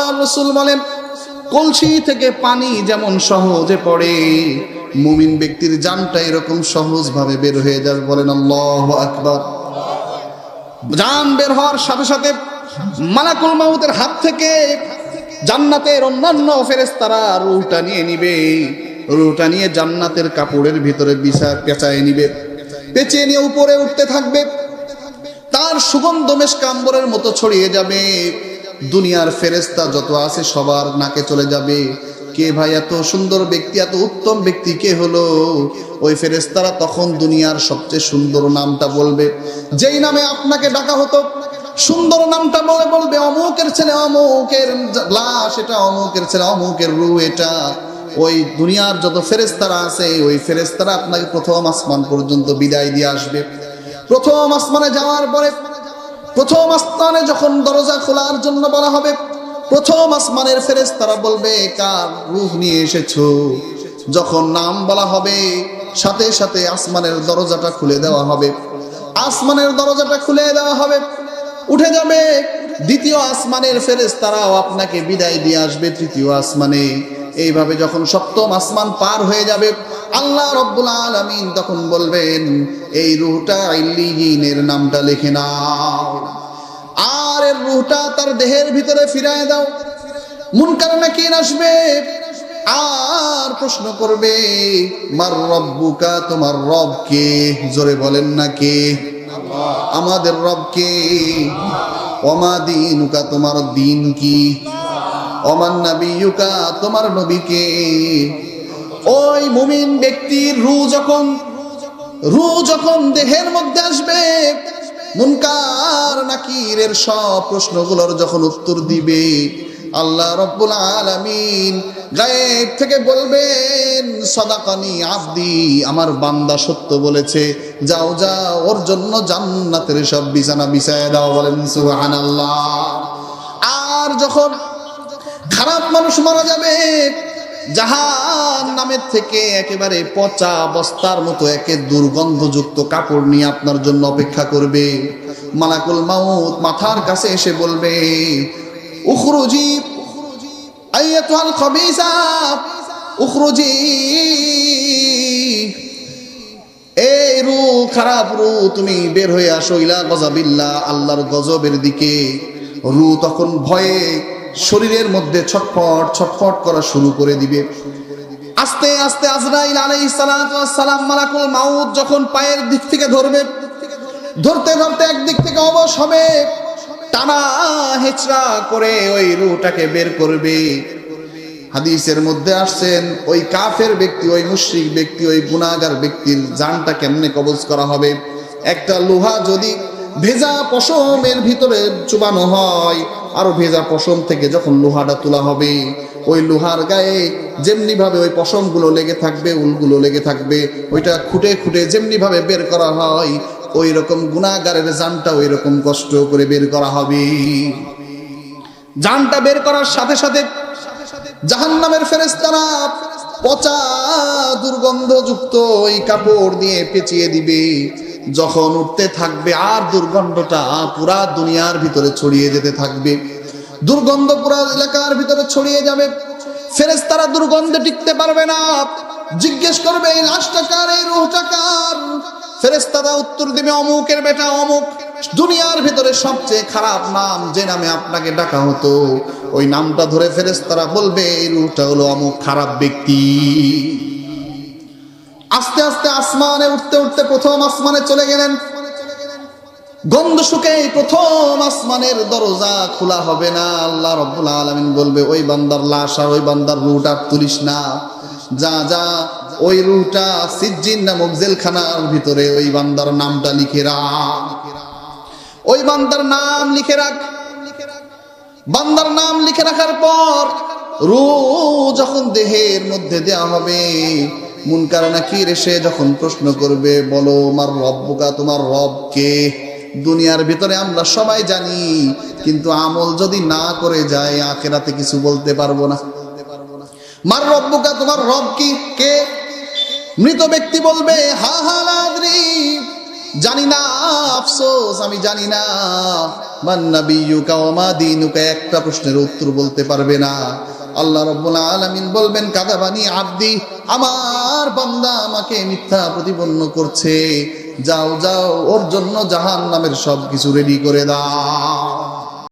আল্লাহর রাসূল বলেন, কলসি থেকে পানি যেমন সহজে পড়ে, মুমিন ব্যক্তির জানটা এরকম সহজভাবে বের হয়ে যাবে। বলেন আল্লাহু আকবার। জান বের হওয়ার সাথে সাথে মালাকুল মাউতের হাত থেকে জান্নাতের অন্যান্য ফেরেশতারা রূহটা নিয়ে নিবে। রূহটা নিয়ে জান্নাতের কাপড়ের ভিতরে পেঁচায় নিবে, পেঁচিয়ে নিয়ে উপরে উঠতে থাকবে। তার সুগন্ধ মেশক আম্বরের মতো ছড়িয়ে যাবে। দুনিয়ার ফেরেশতা যত আছে সবার নাকে চলে যাবে। কে ভাই এত সুন্দর ব্যক্তি, এত উত্তম ব্যক্তি কে হলো? ওই ফেরেশতারা তখন দুনিয়ার সবচেয়ে সুন্দর নামটা বলবে, যেই নামে আপনাকে ডাকা হতো। সুন্দর নামটা বলবে, অমুকের ছেলে অমুকের লাশ এটা, অমুকের ছেলে অমুকের রূহ এটা। ওই দুনিয়ার যত ফেরেশতারা আছে, ওই ফেরেশতারা আপনাকে প্রথম আসমান পর্যন্ত বিদায় দিয়ে আসবে। প্রথম আসমানে যাওয়ার পরে, প্রথম আসমানে যখন দরজা খোলার জন্য বলা হবে, প্রথম আসমানের ফেরেশতারা বলবে, কার রূহ নিয়ে এসেছো? যখন নাম বলা হবে, সাথে সাথে আসমানের দরজাটা খুলে দেওয়া হবে। আসমানের দরজাটা খুলে দেওয়া হবে, উঠে যাবে। দ্বিতীয় আসমানের ফেরেশতারাও আপনাকে বিদায় দিয়ে আসবে তৃতীয় আসমানে। এইভাবে যখন সপ্তম আসমান পার হয়ে যাবে, আল্লাহ রাব্বুল আলামিন তখন বলবেন, এই রূহটা ইল্লিয়িনের নামটা লিখে নাও, আর এর রূহটা তার দেহের ভিতরে ফিরায় দাও। মুনকার নাকির আসবে আর প্রশ্ন করবে, মার রব্বুকা, তোমার রব কে? জোরে বলেন না কে? আমাদের রব কে? ওমা দীনুকা, তোমার দিন কি? ওমান নাবিয়ুকা, তোমার নবী কে? ওই মুমিন ব্যক্তির রূহ যখন দেহের মধ্যে আসবে, মুনকার নাকিরের সব প্রশ্নগুলোর যখন উত্তর দিবে, আল্লাহ রাব্বুল আলামিন গায়েব থেকে বলবেন, সাদাকানি আব্দি, আমার বান্দা সত্য বলেছে, যাও যাও ওর জন্য জান্নাতের সব বিছানা বিছায় দাও। বলেন সুবহানাল্লাহ। আর যখন খারাপ মানুষ মারা যাবে, জাহান্নামের থেকে একেবারে পচা বস্তার মতো একে দুর্গন্ধযুক্ত কাপড় নিয়ে আপনার জন্য অপেক্ষা করবে। মালাকুল মাউত মাথার কাছে এসে বলবে, উখরুজি আইয়াতুল খাবিসা, উখরুজি। এই রূহ, খারাপ রূহ, তুমি বের হয়ে আসো, ইলা গযাবিল্লাহ, আল্লাহর গজবের দিকে। রূহ তখন ভয়ে শরীরের মধ্যে ছটফট ছটফট করা শুরু করে দিবে। আস্তে আস্তে আজরাইল আলাইহিস সালাতু ওয়াস সালাম, মালাকুল মাউত যখন পায়ের দিক থেকে ধরবে, ধরতে ধরতে একদিক থেকে অবশ হবে, টানা হেচড়া করে ওই রূহটাকে বের করবে। হাদিসের মধ্যে আসছেন, ওই কাফের ব্যক্তি, ওই মুশরিক ব্যক্তি, ওই গুনাহগার ব্যক্তির জানটা কেমনে কবজ করা হবে? একটা লোহা যদি ভেজা পশমের ভিতরে চুবানো হয়, আর ভেজা পশম থেকে যখন লোহাটা তোলা হবে, ওই লোহার গায়ে যেমনি ভাবে ওই পশমগুলো লেগে থাকবে, উলগুলো লেগে থাকবে, ওইটা খুঁটে খুঁটে যেমনি ভাবে বের করা হয়, ওই রকম গুনাহগারের জানটা ওই রকম কষ্ট করে বের করা হবে। জানটা বের করার সাথে সাথে জাহান্নামের ফেরেশতারা পচা দুর্গন্ধযুক্ত ওই কাপড় দিয়ে পেঁচিয়ে দিবে। যখন উঠতে থাকবে, আর দুর্গন্ধটা পুরা দুনিয়ার ভিতরে ছড়িয়ে যেতে থাকবে। দুর্গন্ধ পুরা এলাকার ভিতরে ছড়িয়ে যাবে। ফেরেশতারা দুর্গন্ধে টিকতে পারবে না, জিজ্ঞেস করবে, এই লাশটা কার, এই রূহটা কার? ফেরেশতারা উত্তর দিবে, অমুকের বেটা অমুক। দুনিয়ার ভিতরে সবচেয়ে খারাপ নাম যে নামে আপনাকে ডাকা হতো, ওই নামটা ধরে ফেরেশতারা বলবে, এই রূহটা হলো অমুক খারাপ ব্যক্তি। আস্তে আস্তে আসমানে উঠতে উঠতে প্রথম আসমানে চলে গেলেন। গন্ধ শুকে প্রথম আসমানের দরজা খোলা হবে না। আল্লাহ রাব্বুল আলামিন বলবে, ওই বান্দার লাশ আর ওই বান্দার রূহটা তুলিস না, যা যা ওই রূহটা সিজ্জিন নামক জেলখানার ভিতরে ওই বান্দার নামটা লিখে রাখ, ওই বান্দার নাম লিখে রাখ। বান্দার নাম লিখে রাখার পর রূহ যখন দেহের মধ্যে দেওয়া হবে, মুনকার নাকির এসে যখন প্রশ্ন করবে, বলো মার রব্বুকা, তোমার রব কে? দুনিয়ার ভিতরে আমরা সবাই জানি, কিন্তু আমল যদি না করে যায় আখিরাতে কিছু বলতে পারবো না। মার রব্বুকা, তোমার রব কি, কে? মৃত ব্যক্তি বলবে, হা হা লা আদরি, জানি না, আফসোস আমি জানি না। মান নাবিয়্যুকা ওয়া মা দীনুকা, একটা প্রশ্নের উত্তর বলতে পারবে না। আল্লাহ রাব্বুল আলামিন বলবেন কাযাবানি আবদি, আমার বান্দা আমাকে মিথ্যা প্রতিপন্ন করছে, যাও যাও ওর জন্য জাহান্নামের সবকিছু রেডি করে দাও।